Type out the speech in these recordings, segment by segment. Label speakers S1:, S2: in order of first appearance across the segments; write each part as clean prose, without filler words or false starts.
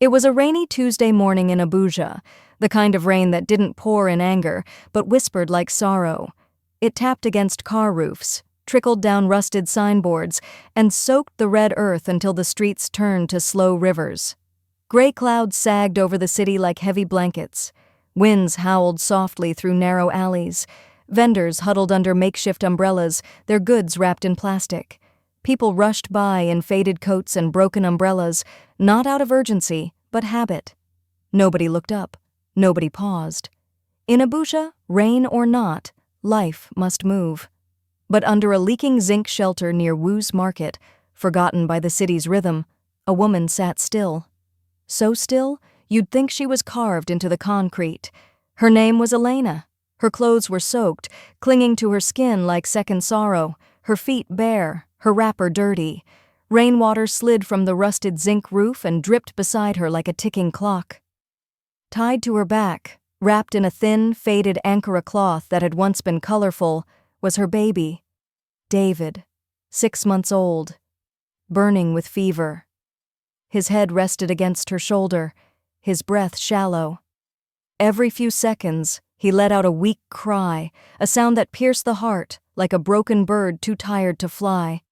S1: It was a rainy Tuesday morning in Abuja, the kind of rain that didn't pour in anger, but whispered like sorrow. It tapped against car roofs, trickled down rusted signboards, and soaked the red earth until the streets turned to slow rivers. Gray clouds sagged over the city like heavy blankets. Winds howled softly through narrow alleys. Vendors huddled under makeshift umbrellas, their goods wrapped in plastic. People rushed by in faded coats and broken umbrellas, not out of urgency, but habit. Nobody looked up. Nobody paused. In Abuja, rain or not, life must move. But under a leaking zinc shelter near Wu's market, forgotten by the city's rhythm, a woman sat still. So still, you'd think she was carved into the concrete. Her name was Elena. Her clothes were soaked, clinging to her skin like second sorrow, her feet bare, her wrapper dirty. Rainwater slid from the rusted zinc roof and dripped beside her like a ticking clock. Tied to her back, wrapped in a thin, faded Ankara cloth that had once been colorful, was her baby, David, 6 months old, burning with fever. His head rested against her shoulder, his breath shallow. Every few seconds, he let out a weak cry, a sound that pierced the heart, like a broken bird too tired to fly.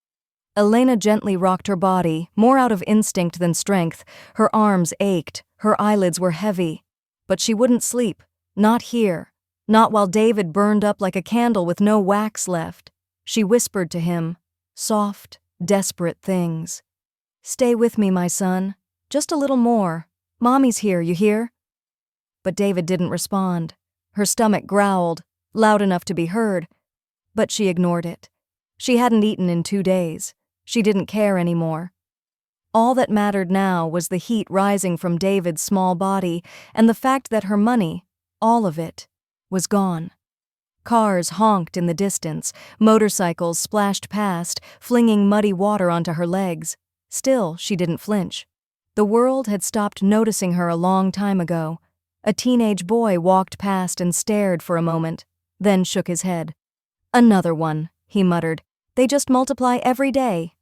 S1: Elena gently rocked her body, more out of instinct than strength. Her arms ached, her eyelids were heavy. But she wouldn't sleep, not here, not while David burned up like a candle with no wax left. She whispered to him, soft, desperate things. "Stay with me, my son. Just a little more. Mommy's here, you hear?" But David didn't respond. Her stomach growled, loud enough to be heard. But she ignored it. She hadn't eaten in 2 days. She didn't care anymore. All that mattered now was the heat rising from David's small body and the fact that her money, all of it, was gone. Cars honked in the distance, motorcycles splashed past, flinging muddy water onto her legs. Still, she didn't flinch. The world had stopped noticing her a long time ago. A teenage boy walked past and stared for a moment, then shook his head. "Another one," he muttered. "They just multiply every day."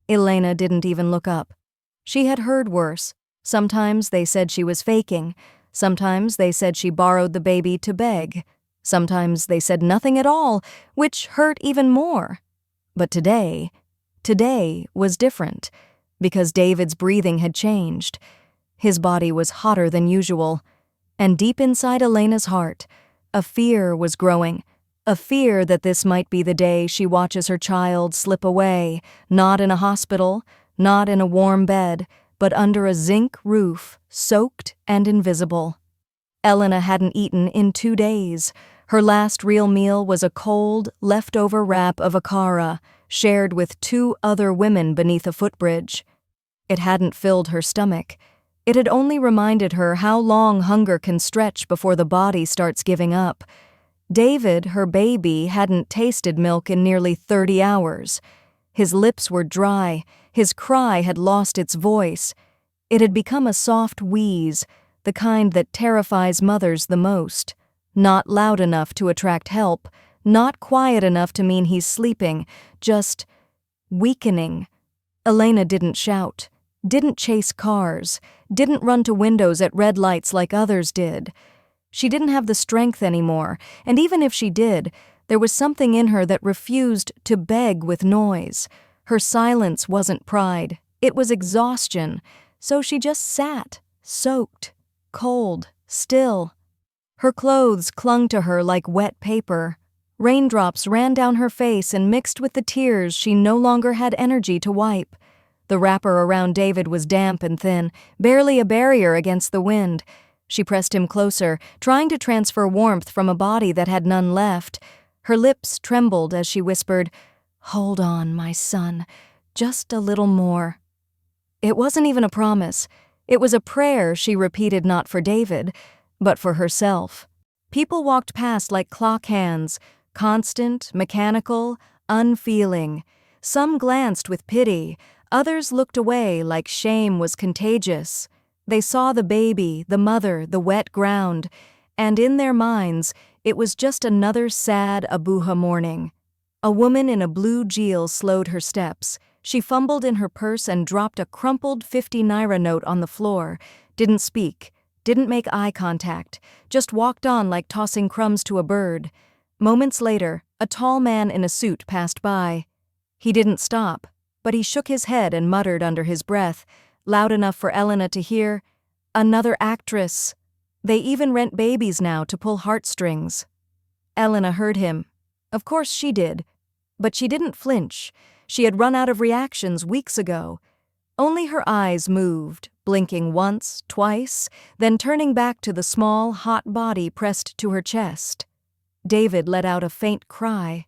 S1: Elena didn't even look up. She had heard worse. Sometimes they said she was faking. Sometimes they said she borrowed the baby to beg. Sometimes they said nothing at all, which hurt even more. But today was different, because David's breathing had changed. His body was hotter than usual, and deep inside Elena's heart, a fear was growing. A fear that this might be the day she watches her child slip away, not in a hospital, not in a warm bed, but under a zinc roof, soaked and invisible. Elena hadn't eaten in 2 days. Her last real meal was a cold, leftover wrap of akara, shared with 2 other women beneath a footbridge. It hadn't filled her stomach. It had only reminded her how long hunger can stretch before the body starts giving up. David, her baby, hadn't tasted milk in nearly 30 hours. His lips were dry, his cry had lost its voice. It had become a soft wheeze, the kind that terrifies mothers the most. Not loud enough to attract help, not quiet enough to mean he's sleeping, just weakening. Elena didn't shout, didn't chase cars, didn't run to windows at red lights like others did. She didn't have the strength anymore, and even if she did, there was something in her that refused to beg with noise. Her silence wasn't pride, it was exhaustion, so she just sat, soaked, cold, still. Her clothes clung to her like wet paper. Raindrops ran down her face and mixed with the tears she no longer had energy to wipe. The wrapper around David was damp and thin, barely a barrier against the wind. She pressed him closer, trying to transfer warmth from a body that had none left. Her lips trembled as she whispered, "Hold on, my son, just a little more." It wasn't even a promise. It was a prayer she repeated not for David, but for herself. People walked past like clock hands, constant, mechanical, unfeeling. Some glanced with pity, others looked away like shame was contagious. They saw the baby, the mother, the wet ground, and in their minds, it was just another sad Abuja morning. A woman in a blue jeel slowed her steps. She fumbled in her purse and dropped a crumpled 50 naira note on the floor, didn't speak, didn't make eye contact, just walked on like tossing crumbs to a bird. Moments later, a tall man in a suit passed by. He didn't stop, but he shook his head and muttered under his breath, loud enough for Elena to hear, "Another actress. They even rent babies now to pull heartstrings." Elena heard him. Of course she did. But she didn't flinch. She had run out of reactions weeks ago. Only her eyes moved, blinking once, twice, then turning back to the small, hot body pressed to her chest. David let out a faint cry.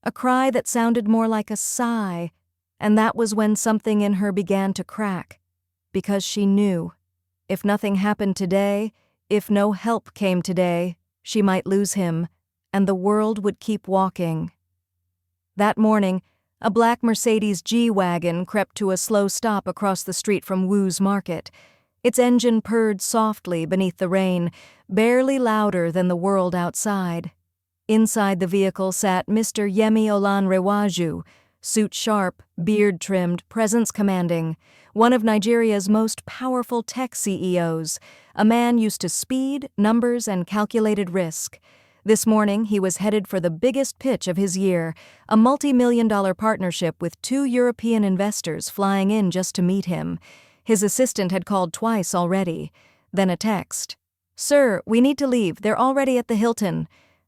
S1: A cry that sounded more like a sigh, and that was when something in her began to crack. Because she knew, if nothing happened today, if no help came today, she might lose him, and the world would keep walking. That morning, a black Mercedes G-Wagon crept to a slow stop across the street from Wu's market. Its engine purred softly beneath the rain, barely louder than the world outside. Inside the vehicle sat Mr. Yemi Olanrewaju, suit sharp, beard trimmed, presence commanding, one of Nigeria's most powerful tech CEOs, a man used to speed, numbers, and calculated risk. This morning, he was headed for the biggest pitch of his year, a multi-million-dollar partnership with 2 European investors flying in just to meet him. His assistant had called twice already. Then a text. "Sir, we need to leave. They're already at the Hilton."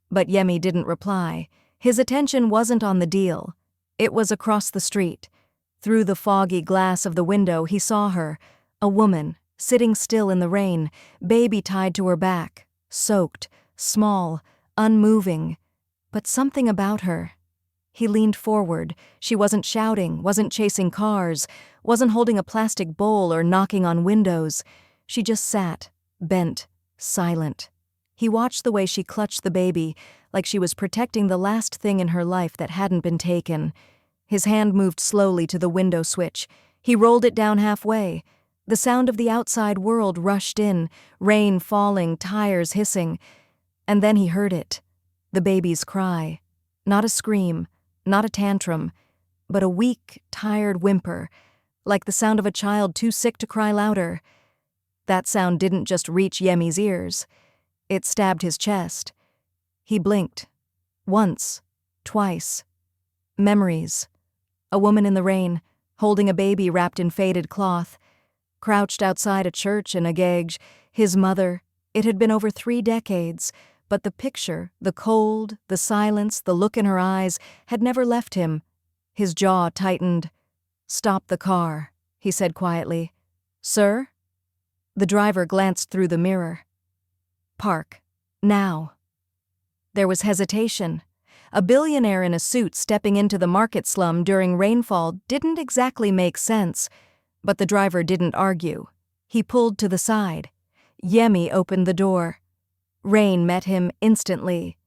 S1: But Yemi didn't reply. His attention wasn't on the deal. It was across the street. Through the foggy glass of the window, he saw her, a woman, sitting still in the rain, baby tied to her back, soaked, small, unmoving, but something about her. He leaned forward. She wasn't shouting, wasn't chasing cars, wasn't holding a plastic bowl or knocking on windows. She just sat, bent, silent. He watched the way she clutched the baby, like she was protecting the last thing in her life that hadn't been taken. His hand moved slowly to the window switch. He rolled it down halfway. The sound of the outside world rushed in, rain falling, tires hissing. And then he heard it, the baby's cry. Not a scream, not a tantrum, but a weak, tired whimper, like the sound of a child too sick to cry louder. That sound didn't just reach Yemi's ears. It stabbed his chest. He blinked. Once, twice. Memories. A woman in the rain, holding a baby wrapped in faded cloth. Crouched outside a church in Agege, his mother. It had been over 3 decades. But the picture, the cold, the silence, the look in her eyes had never left him. His jaw tightened. "Stop the car," he said quietly. "Sir?" The driver glanced through the mirror. "Park. Now." There was hesitation. A billionaire in a suit stepping into the market slum during rainfall didn't exactly make sense, but the driver didn't argue. He pulled to the side. Yemi opened the door. Rain met him instantly.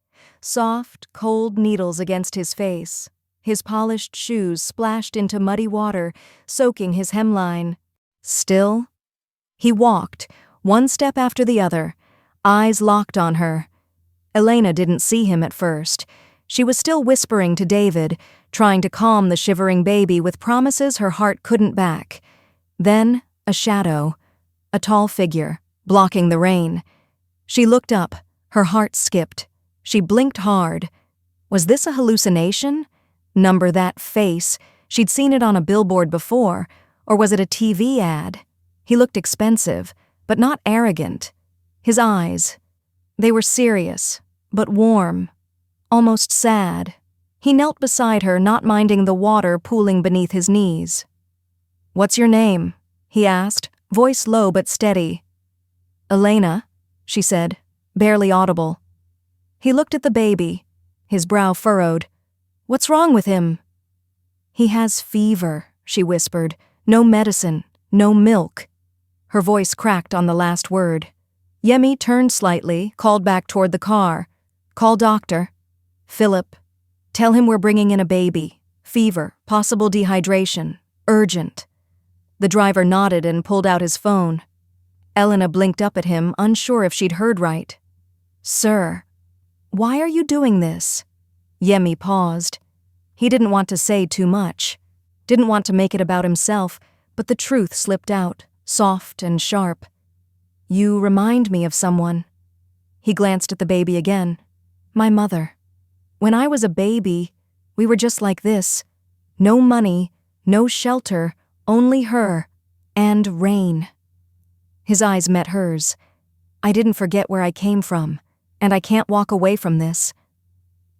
S1: Soft, cold needles against his face. His polished shoes splashed into muddy water, soaking his hemline. Still? He walked, one step after the other, eyes locked on her. Elena didn't see him at first. She was still whispering to David, trying to calm the shivering baby with promises her heart couldn't back. Then, a shadow. A tall figure, blocking the rain. She looked up, her heart skipped. She blinked hard. Was this a hallucination? Number that face. She'd seen it on a billboard before. Or was it a TV ad? He looked expensive, but not arrogant. His eyes. They were serious, but warm. Almost sad. He knelt beside her, not minding the water pooling beneath his knees. "What's your name?" he asked, voice low but steady. "Elena," she said, barely audible. He looked at the baby, his brow furrowed. "What's wrong with him?" "He has fever," she whispered. "No medicine, no milk." Her voice cracked on the last word. Yemi turned slightly, called back toward the car. "Call doctor." "Philip, tell him we're bringing in a baby. Fever, possible dehydration, urgent." The driver nodded and pulled out his phone. Elena blinked up at him, unsure if she'd heard right. "Sir, why are you doing this?" Yemi paused. He didn't want to say too much. Didn't want to make it about himself, but the truth slipped out, soft and sharp. "You remind me of someone." He glanced at the baby again. "My mother. When I was a baby, we were just like this. No money, no shelter, only her, and rain." His eyes met hers. "I didn't forget where I came from, and I can't walk away from this."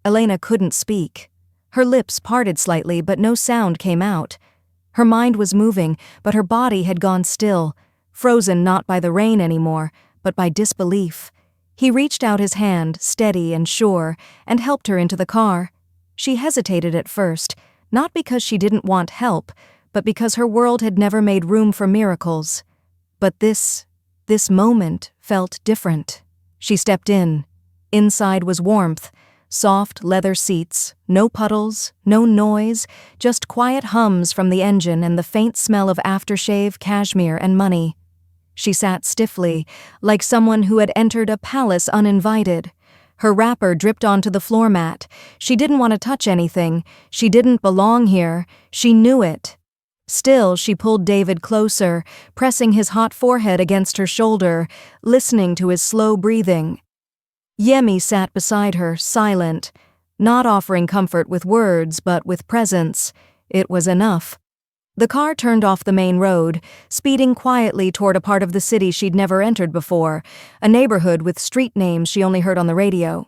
S1: Elena couldn't speak. Her lips parted slightly, but no sound came out. Her mind was moving, but her body had gone still, frozen not by the rain anymore, but by disbelief. He reached out his hand, steady and sure, and helped her into the car. She hesitated at first, not because she didn't want help, but because her world had never made room for miracles. But this moment felt different. She stepped in. Inside was warmth, soft leather seats, no puddles, no noise, just quiet hums from the engine and the faint smell of aftershave, cashmere, and money. She sat stiffly, like someone who had entered a palace uninvited. Her wrapper dripped onto the floor mat. She didn't want to touch anything. She didn't belong here. She knew it. Still, she pulled David closer, pressing his hot forehead against her shoulder, listening to his slow breathing. Yemi sat beside her, silent, not offering comfort with words, but with presence. It was enough. The car turned off the main road, speeding quietly toward a part of the city she'd never entered before, a neighborhood with street names she only heard on the radio.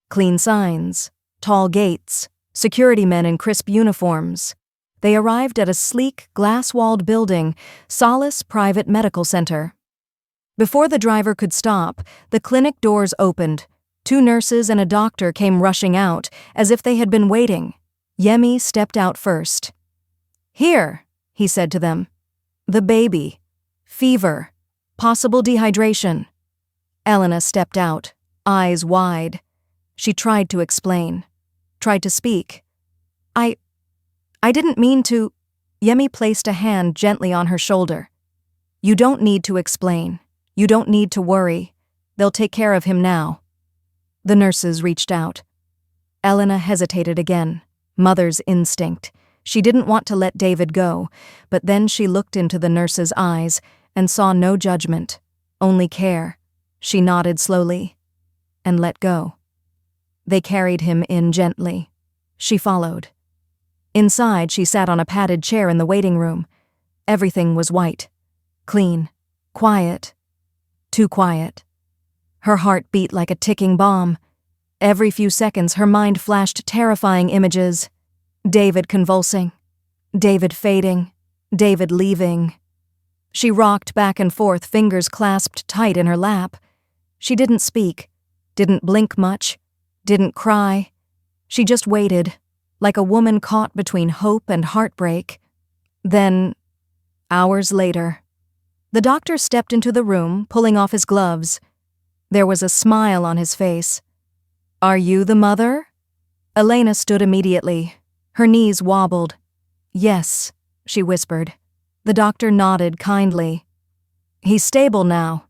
S1: Clean signs, tall gates, security men in crisp uniforms. They arrived at a sleek, glass-walled building, Solace Private Medical Center. Before the driver could stop, the clinic doors opened. 2 nurses and a doctor came rushing out, as if they had been waiting. Yemi stepped out first. "Here," he said to them. "The baby. Fever. Possible dehydration." Elena stepped out, eyes wide. She tried to explain. Tried to speak. I didn't mean to." Yemi placed a hand gently on her shoulder. "You don't need to explain. You don't need to worry. They'll take care of him now." The nurses reached out. Elena hesitated again. Mother's instinct. She didn't want to let David go, but then she looked into the nurse's eyes and saw no judgment, only care. She nodded slowly and let go. They carried him in gently. She followed. Inside, she sat on a padded chair in the waiting room. Everything was white, clean, quiet, too quiet. Her heart beat like a ticking bomb. Every few seconds, her mind flashed terrifying images. David convulsing, David fading, David leaving. She rocked back and forth, fingers clasped tight in her lap. She didn't speak, didn't blink much, didn't cry. She just waited, like a woman caught between hope and heartbreak. Then, hours later, the doctor stepped into the room, pulling off his gloves. There was a smile on his face. "Are you the mother?" Elena stood immediately. Her knees wobbled. "Yes," she whispered. The doctor nodded kindly. "He's stable now.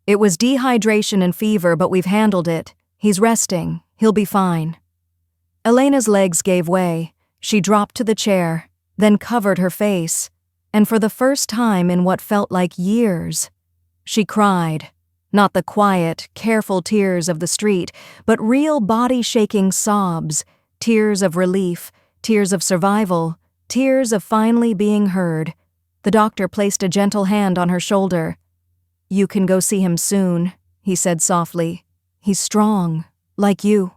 S1: It was dehydration and fever, but we've handled it. He's resting. He'll be fine." Elena's legs gave way. She dropped to the chair, then covered her face, and for the first time in what felt like years, she cried. Not the quiet, careful tears of the street, but real body-shaking sobs, tears of relief, tears of survival, tears of finally being heard. The doctor placed a gentle hand on her shoulder. "You can go see him soon," he said softly. "He's strong, like you."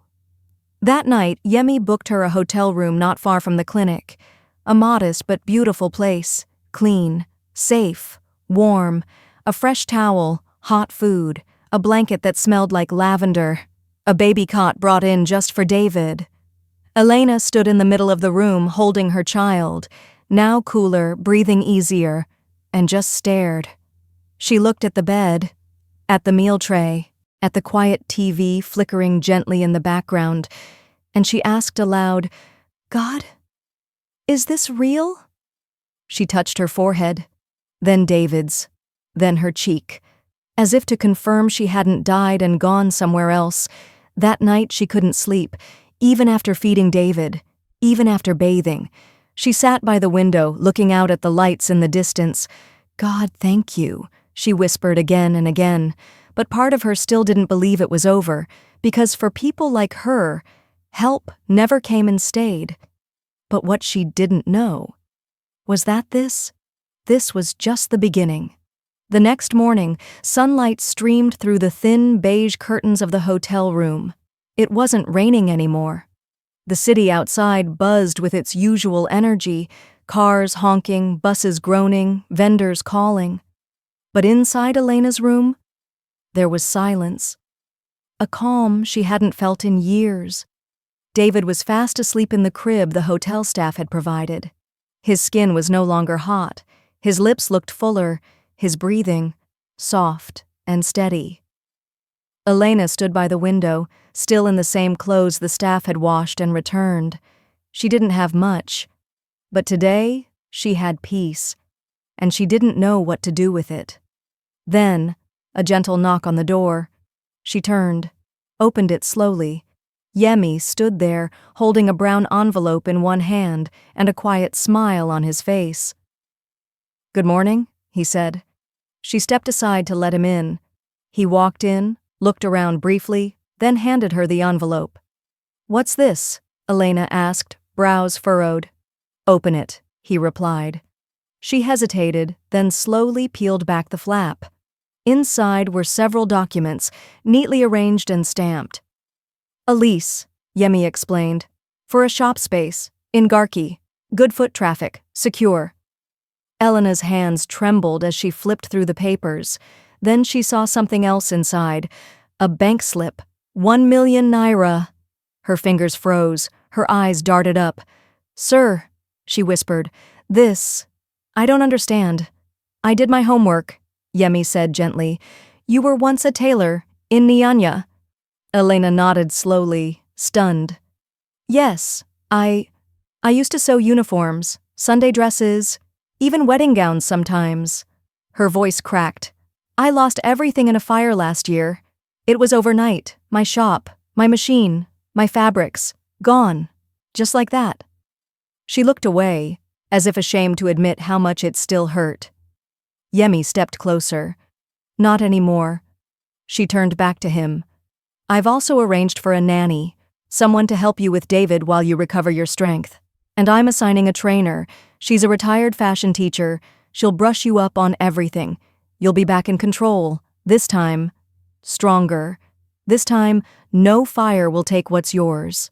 S1: That night, Yemi booked her a hotel room not far from the clinic. A modest but beautiful place, clean, safe, warm, a fresh towel, hot food, a blanket that smelled like lavender, a baby cot brought in just for David. Elena stood in the middle of the room holding her child, now cooler, breathing easier, and just stared. She looked at the bed, at the meal tray, at the quiet TV flickering gently in the background, and she asked aloud, "God, is this real?" She touched her forehead, then David's, then her cheek, as if to confirm she hadn't died and gone somewhere else. That night she couldn't sleep, even after feeding David, even after bathing. She sat by the window, looking out at the lights in the distance. "God, thank you," she whispered again and again, but part of her still didn't believe it was over, because for people like her, help never came and stayed. But what she didn't know was that this was just the beginning. The next morning, sunlight streamed through the thin beige curtains of the hotel room. It wasn't raining anymore. The city outside buzzed with its usual energy, cars honking, buses groaning, vendors calling. But inside Elena's room, there was silence. A calm she hadn't felt in years. David was fast asleep in the crib the hotel staff had provided. His skin was no longer hot. His lips looked fuller, his breathing soft and steady. Elena stood by the window, still in the same clothes the staff had washed and returned. She didn't have much, but today she had peace, and she didn't know what to do with it. Then, a gentle knock on the door. She turned, opened it slowly. Yemi stood there, holding a brown envelope in one hand and a quiet smile on his face. "Good morning," he said. She stepped aside to let him in. He walked in, looked around briefly, then handed her the envelope. "What's this?" Elena asked, brows furrowed. "Open it," he replied. She hesitated, then slowly peeled back the flap. Inside were several documents, neatly arranged and stamped. "A lease," Yemi explained, "for a shop space, in Garki. Good foot traffic, secure." Elena's hands trembled as she flipped through the papers. Then she saw something else inside. A bank slip. 1 million naira. Her fingers froze. Her eyes darted up. "Sir," she whispered, I don't understand." "I did my homework," Yemi said gently. "You were once a tailor, in Nyanya." Elena nodded slowly, stunned. "Yes, I used to sew uniforms, Sunday dresses, even wedding gowns sometimes." Her voice cracked. "I lost everything in a fire last year. It was overnight, my shop, my machine, my fabrics, gone, just like that." She looked away, as if ashamed to admit how much it still hurt. Yemi stepped closer. "Not anymore." She turned back to him. "I've also arranged for a nanny, someone to help you with David while you recover your strength. And I'm assigning a trainer. She's a retired fashion teacher. She'll brush you up on everything. You'll be back in control. This time, stronger. This time, no fire will take what's yours."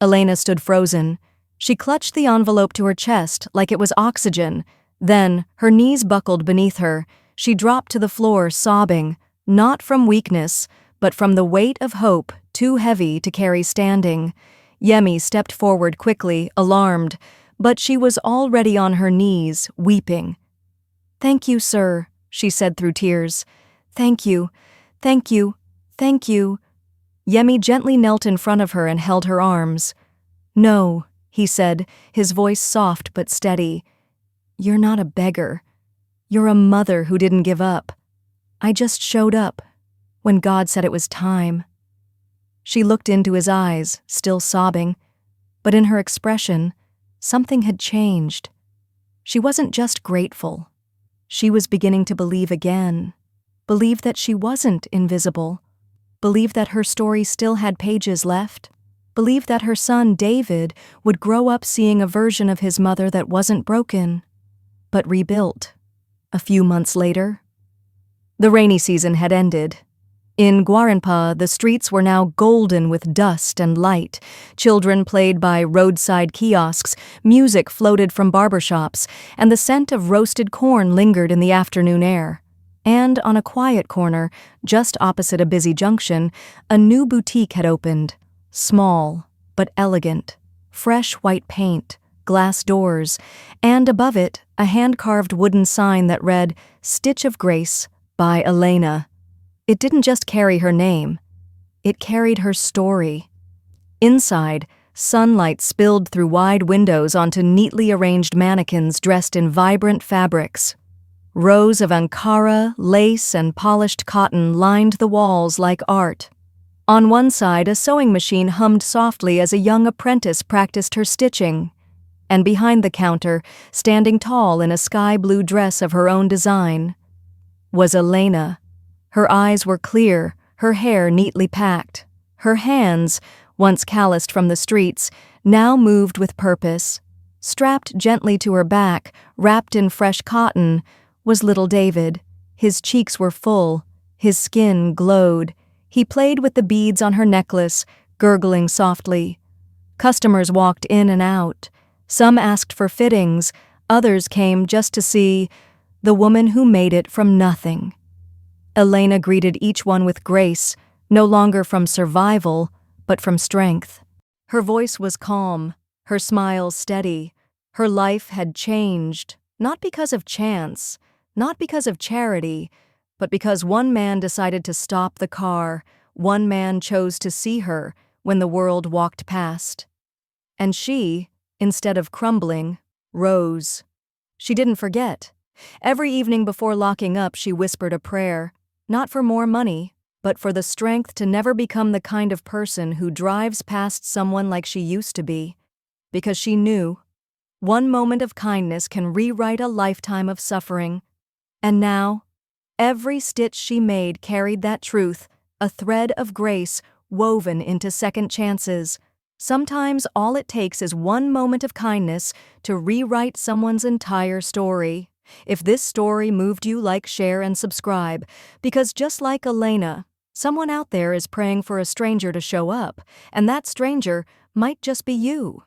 S1: Elena stood frozen. She clutched the envelope to her chest like it was oxygen. Then, her knees buckled beneath her. She dropped to the floor, sobbing, not from weakness, but from the weight of hope too heavy to carry standing. Yemi stepped forward quickly, alarmed, but she was already on her knees, weeping. "Thank you, sir," she said through tears. "Thank you, thank you, thank you." Yemi gently knelt in front of her and held her arms. "No," he said, his voice soft but steady. "You're not a beggar. You're a mother who didn't give up. I just showed up when God said it was time." She looked into his eyes, still sobbing, but in her expression, something had changed. She wasn't just grateful. She was beginning to believe again, believe that she wasn't invisible, believe that her story still had pages left, believe that her son David would grow up seeing a version of his mother that wasn't broken, but rebuilt. A few months later, the rainy season had ended. In Guaranpa, the streets were now golden with dust and light. Children played by roadside kiosks, music floated from barbershops, and the scent of roasted corn lingered in the afternoon air. And on a quiet corner, just opposite a busy junction, a new boutique had opened. Small, but elegant. Fresh white paint, glass doors, and above it, a hand-carved wooden sign that read, "Stitch of Grace" by Elena. It didn't just carry her name. It carried her story. Inside, sunlight spilled through wide windows onto neatly arranged mannequins dressed in vibrant fabrics. Rows of Ankara, lace, and polished cotton lined the walls like art. On one side, a sewing machine hummed softly as a young apprentice practiced her stitching. And behind the counter, standing tall in a sky-blue dress of her own design, was Elena. Her eyes were clear, her hair neatly packed. Her hands, once calloused from the streets, now moved with purpose. Strapped gently to her back, wrapped in fresh cotton, was little David. His cheeks were full, his skin glowed. He played with the beads on her necklace, gurgling softly. Customers walked in and out. Some asked for fittings, others came just to see the woman who made it from nothing. Elena greeted each one with grace, no longer from survival, but from strength. Her voice was calm, her smile steady. Her life had changed, not because of chance, not because of charity, but because one man decided to stop the car, one man chose to see her when the world walked past. And she, instead of crumbling, rose. She didn't forget. Every evening before locking up, she whispered a prayer, not for more money, but for the strength to never become the kind of person who drives past someone like she used to be, because she knew one moment of kindness can rewrite a lifetime of suffering. And now, every stitch she made carried that truth, a thread of grace woven into second chances. Sometimes all it takes is one moment of kindness to rewrite someone's entire story. If this story moved you, like, share, and subscribe, because just like Elena, someone out there is praying for a stranger to show up, and that stranger might just be you.